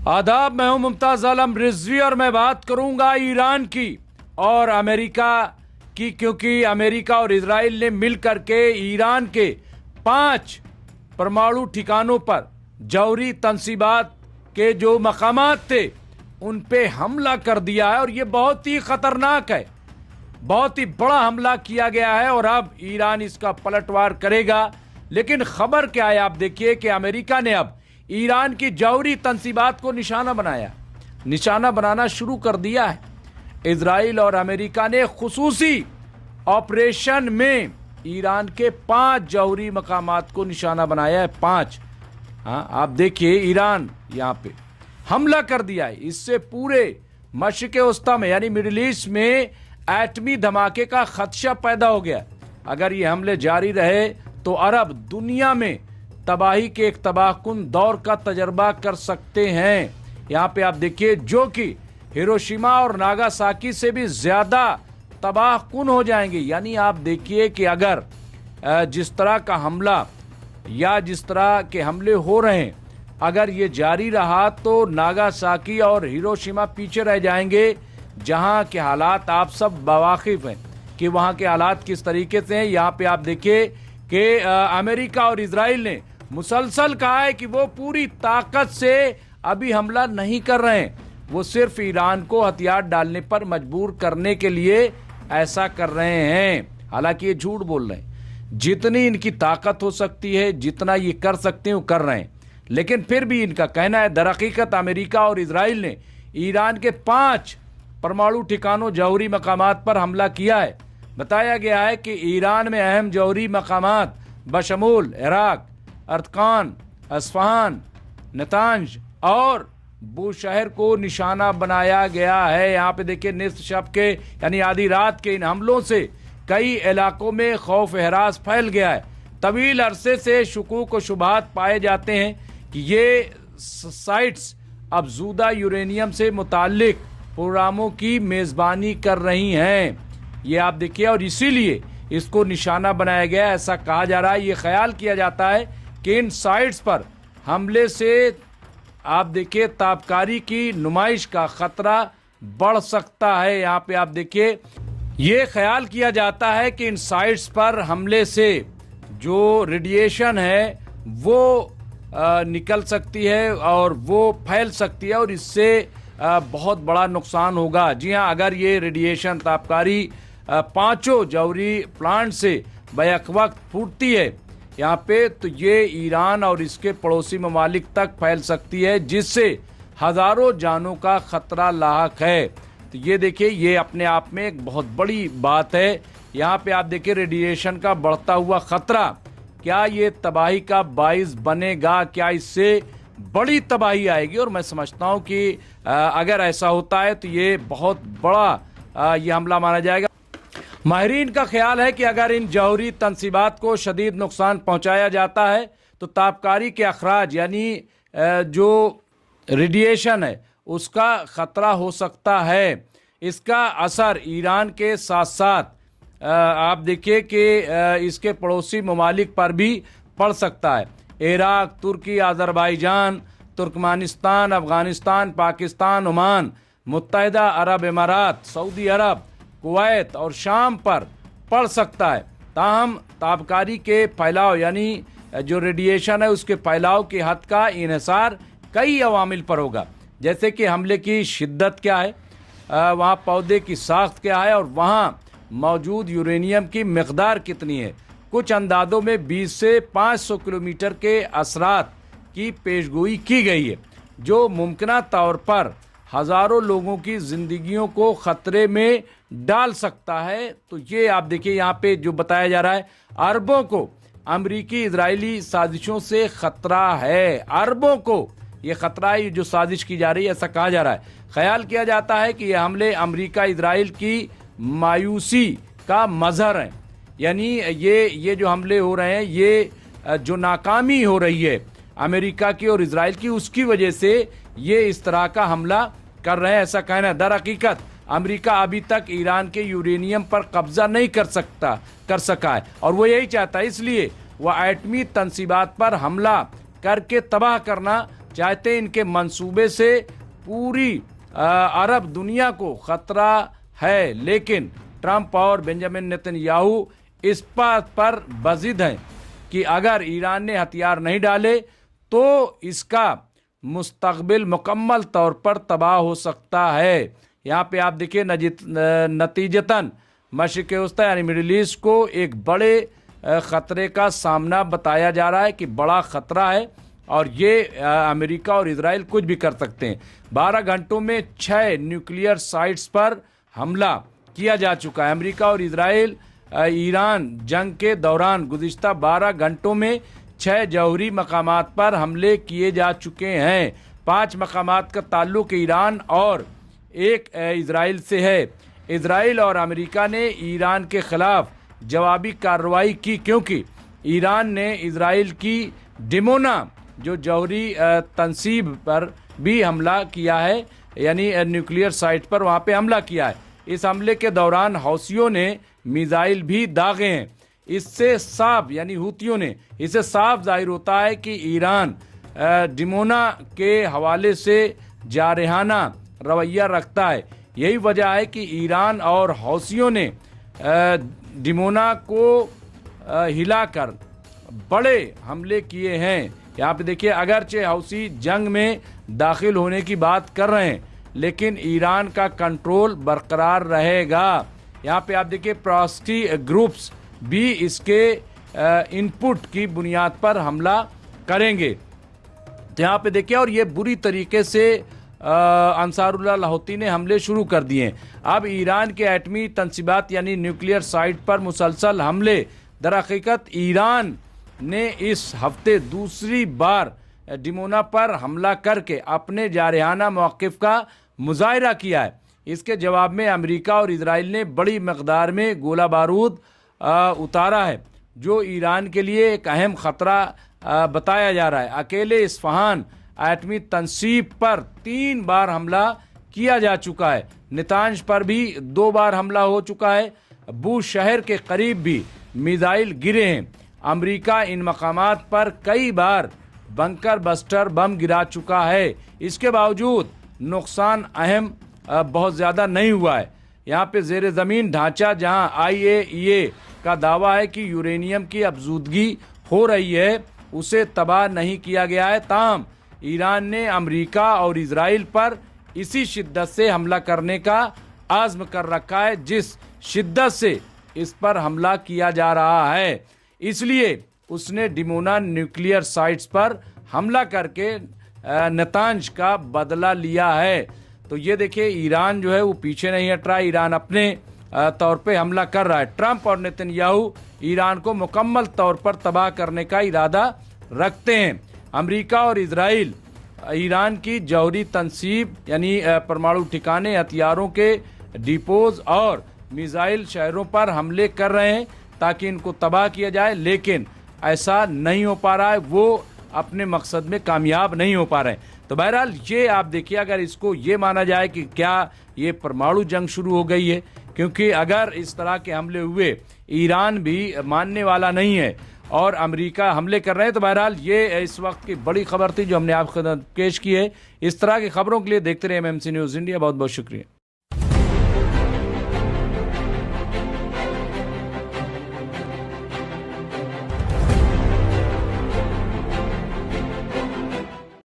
आदाब, मैं हूं मुमताज आलम रिजवी और मैं बात करूंगा ईरान की और अमेरिका की, क्योंकि अमेरिका और इजराइल ने मिलकर के ईरान के 5 परमाणु ठिकानों पर जौहरी तंसीबात के जो मकामात थे उन पे हमला कर दिया है और ये बहुत ही खतरनाक है। बहुत ही बड़ा हमला किया गया है और अब ईरान इसका पलटवार करेगा। लेकिन खबर क्या है, आप देखिए कि अमेरिका ने अब ईरान की जौहरी तंसीबात को निशाना बनाना शुरू कर दिया है। इजराइल और अमेरिका ने खुसूसी ऑपरेशन में ईरान के 5 जौहरी मकामात को निशाना बनाया है। 5। हाँ, आप देखिए ईरान यहां पे हमला कर दिया है। इससे पूरे मशरिक़ वस्ता में यानी मिडिल ईस्ट में एटमी धमाके का खदशा पैदा हो गया। अगर ये हमले जारी रहे तो अरब दुनिया में तबाही के एक तबाहकुन दौर का तजर्बा कर सकते हैं। यहाँ पे आप देखिए जो कि हिरोशिमा और नागासाकी से भी ज्यादा तबाहकुन हो जाएंगे। यानी आप देखिए कि अगर जिस तरह का हमला या जिस तरह के हमले हो रहे हैं, अगर ये जारी रहा तो नागासाकी और हिरोशिमा पीछे रह जाएंगे, जहां के हालात आप सब बवाकिफ हैं कि वहां के हालात किस तरीके से हैं। यहाँ पे आप देखिए कि अमेरिका और इजराइल ने मुसलसल कहा है कि वो पूरी ताकत से अभी हमला नहीं कर रहे हैं, वो सिर्फ ईरान को हथियार डालने पर मजबूर करने के लिए ऐसा कर रहे हैं। हालांकि ये झूठ बोल रहे हैं। जितनी इनकी ताकत हो सकती है, जितना ये कर सकते हैं वो कर रहे हैं। लेकिन फिर भी इनका कहना है, दरहकीकत अमेरिका और इजराइल ने ईरान के 5 परमाणु ठिकानों जौहरी मकामात पर हमला किया है। बताया गया है कि ईरान में अहम जौहरी मकामात बशमूल इराक, अर्दकान, अस्फहान, नतांज और बूशहर को निशाना बनाया गया है। यहाँ पे देखिए निस्फ शब के यानी आधी रात के इन हमलों से कई इलाकों में खौफ हरास फैल गया है। तवील अरसे से शुकूक व शुबहात पाए जाते हैं कि ये साइट्स अफजूदा यूरेनियम से मुताल्लिक प्रोग्रामों की मेज़बानी कर रही हैं। ये आप देखिए और इसीलिए इसको निशाना बनाया गया। ऐसा कहा जा रहा है, ये ख्याल किया जाता है कि इन साइट्स पर हमले से आप देखिए ताबकारी की नुमाइश का खतरा बढ़ सकता है। यहाँ पे आप देखिए ये ख्याल किया जाता है कि इन साइट्स पर हमले से जो रेडिएशन है वो निकल सकती है और वो फैल सकती है और इससे बहुत बड़ा नुकसान होगा। जी हाँ, अगर ये रेडिएशन ताबकारी 5 जौहरी प्लांट से बैक वक्त फूटती है यहाँ पे, तो ये ईरान और इसके पड़ोसी ममालिक तक फैल सकती है, जिससे हजारों जानों का खतरा लाहक है। तो ये देखिए, ये अपने आप में एक बहुत बड़ी बात है। यहाँ पे आप देखिए रेडिएशन का बढ़ता हुआ खतरा, क्या ये तबाही का बाइस बनेगा? क्या इससे बड़ी तबाही आएगी? और मैं समझता हूँ कि अगर ऐसा होता है तो ये बहुत बड़ा ये हमला माना जाएगा। माहिरीन का ख्याल है कि अगर इन जौहरी तंसीबात को शदीद नुकसान पहुंचाया जाता है तो ताबकारी के अखराज यानी जो रेडिएशन है उसका खतरा हो सकता है। इसका असर ईरान के साथ साथ आप देखिए कि इसके पड़ोसी ममालिक पर भी पड़ सकता है। इराक, तुर्की, अजरबैजान, तुर्कमानिस्तान, अफगानिस्तान, पाकिस्तान, ओमान, मुत्तहिदा अरब इमारात, सऊदी अरब, कुवैत और शाम पर पड़ सकता है। ताहम ताबकारी के फैलाव यानी जो रेडिएशन है उसके फैलाव की हद का इन्हिसार कई अवामिल पर होगा, जैसे कि हमले की शिद्दत क्या है, वहाँ पौधे की साख्त क्या है और वहाँ मौजूद यूरेनियम की मिकदार कितनी है। कुछ अंदाजों में 20 से 500 किलोमीटर के असरात की पेशगोई की गई है, जो मुमकिना तौर पर हजारों लोगों की जिंदगियों को खतरे में डाल सकता है। तो ये आप देखिए यहाँ पे जो बताया जा रहा है, अरबों को अमरीकी इजरायली साजिशों से खतरा है। अरबों को ये खतरा है, जो साजिश की जा रही है, ऐसा कहा जा रहा है। ख्याल किया जाता है कि ये हमले अमरीका इजराइल की मायूसी का मजहर है। यानी ये जो हमले हो रहे हैं, ये जो नाकामी हो रही है अमेरिका की और इजराइल की, उसकी वजह से ये इस तरह का हमला कर रहे हैं, ऐसा कहना है। दर हकीकत अमेरिका अभी तक ईरान के यूरेनियम पर कब्जा नहीं कर सका है और वो यही चाहता है, इसलिए वह एटमी तंसीबात पर हमला करके तबाह करना चाहते हैं। इनके मंसूबे से पूरी अरब दुनिया को खतरा है, लेकिन ट्रंप और बेंजामिन नेतन्याहू इस बात पर बजिद हैं कि अगर ईरान ने हथियार नहीं डाले तो इसका मुस्तकबिल मुकम्मल तौर पर तबाह हो सकता है। यहाँ पे आप देखिए नतीजतन मशरिक़ वस्ता यानी मिडिल ईस्ट को एक बड़े ख़तरे का सामना बताया जा रहा है कि बड़ा ख़तरा है और ये अमेरिका और इजराइल कुछ भी कर सकते हैं। 12 घंटों में 6 न्यूक्लियर साइट्स पर हमला किया जा चुका है। अमेरिका और इजराइल ईरान जंग के दौरान गुज़िश्ता 12 घंटों में 6 जौहरी मकामात पर हमले किए जा चुके हैं। 5 मकामात का ताल्लुक ईरान और एक इजराइल से है। इजराइल और अमेरिका ने ईरान के खिलाफ जवाबी कार्रवाई की, क्योंकि ईरान ने इजराइल की डिमोना जो जौहरी तंसीब पर भी हमला किया है, यानी न्यूक्लियर साइट पर वहाँ पे हमला किया है। इस हमले के दौरान हौसियों ने मिसाइल भी दागे हैं। इससे साफ यानी हूतियों ने इससे साफ जाहिर होता है कि ईरान डिमोना के हवाले से जारहाना रवैया रखता है। यही वजह है कि ईरान और हौसियों ने डिमोना को हिलाकर बड़े हमले किए हैं। यहाँ पे देखिए, अगरचे हौसी जंग में दाखिल होने की बात कर रहे हैं, लेकिन ईरान का कंट्रोल बरकरार रहेगा। यहाँ पे आप देखिए प्रॉक्सी ग्रुप्स भी इसके इनपुट की बुनियाद पर हमला करेंगे। तो यहाँ पे देखिए, और ये बुरी तरीके से अंसारुल्लाह लाहौती ने हमले शुरू कर दिए। अब ईरान के एटमी तंसीबात यानी न्यूक्लियर साइट पर मुसलसल हमले। दरहकीकत ईरान ने इस हफ्ते दूसरी बार डिमोना पर हमला करके अपने जारहाना मौक़िफ़ का मुज़ाहिरा किया है। इसके जवाब में अमेरिका और इजराइल ने बड़ी मकदार में गोला बारूद उतारा है, जो ईरान के लिए एक अहम ख़तरा बताया जा रहा है। अकेले इस्फहान एटमी तंसीब पर 3 बार हमला किया जा चुका है। नेतांज पर भी 2 बार हमला हो चुका है। बू शहर के करीब भी मिसाइल गिरे हैं। अमेरिका इन मकामात पर कई बार बंकर बस्टर बम गिरा चुका है। इसके बावजूद नुकसान बहुत ज़्यादा नहीं हुआ है। यहाँ पे ज़ेर ज़मीन ढांचा, जहाँ IAEA का दावा है कि यूरेनियम की अफजूदगी हो रही है, उसे तबाह नहीं किया गया है। ताहम ईरान ने अमेरिका और इजराइल पर इसी शिद्दत से हमला करने का आज़्म कर रखा है जिस शिद्दत से इस पर हमला किया जा रहा है। इसलिए उसने डिमोना न्यूक्लियर साइट्स पर हमला करके नेतांज का बदला लिया है। तो ये देखिए, ईरान जो है वो पीछे नहीं हट रहा है। ईरान अपने तौर पे हमला कर रहा है। ट्रंप और नेतन्याहू ईरान को मुकम्मल तौर पर तबाह करने का इरादा रखते हैं। अमेरिका और इजराइल ईरान की जौहरी तंसीब यानी परमाणु ठिकाने, हथियारों के डिपोज और मिसाइल शहरों पर हमले कर रहे हैं ताकि इनको तबाह किया जाए, लेकिन ऐसा नहीं हो पा रहा है। वो अपने मकसद में कामयाब नहीं हो पा रहे हैं। तो बहरहाल ये आप देखिए, अगर इसको ये माना जाए कि क्या ये परमाणु जंग शुरू हो गई है, क्योंकि अगर इस तरह के हमले हुए ईरान भी मानने वाला नहीं है और अमेरिका हमले कर रहे हैं। तो बहरहाल ये इस वक्त की बड़ी खबर थी जो हमने आपको पेश की है। इस तरह की खबरों के लिए देखते रहे MMC न्यूज़ इंडिया। बहुत बहुत शुक्रिया।